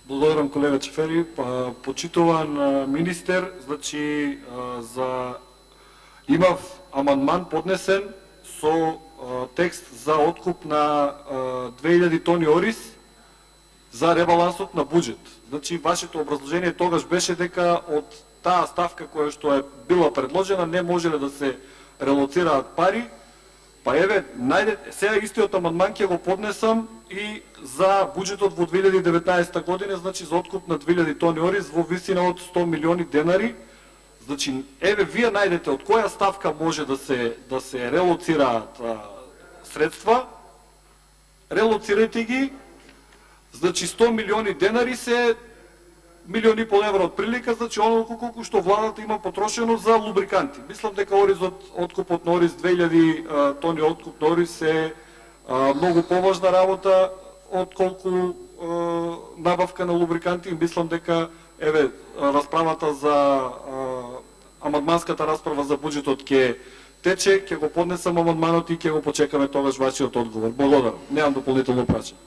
Благодарам, колега Чефери. Почитуван министер, значи имав амандман поднесен со текст за откуп на 2000 тони ориз за ребалансот на буџет. Значи вашето образложение тогаш беше дека од таа ставка која што е била предложена не можеле да се релоцираат пари. Па еве, сега истиот амандман ќе го поднесам и за буџетот во 2019 година, значи за откуп на 2000 тони ориз во висина од 100 милиони денари. Значи, еве, вие најдете од која ставка може да се релоцираат средства, релоцирајте ги, значи 100 милиони денари се милиони и пол евро од прилика, значи онолку колку што владата има потрошено за лубриканти. Мислам дека откупот на ориз, 2000 тони откуп на ориз е многу поважна работа отколку набавка на лубриканти. Мислам дека еве расправата за амандманската расправа за буџетот ќе тече, ќе го поднесам амандманот и ќе го почекаме тогаш вашиот одговор. Благодарам. Немам дополнително прашање.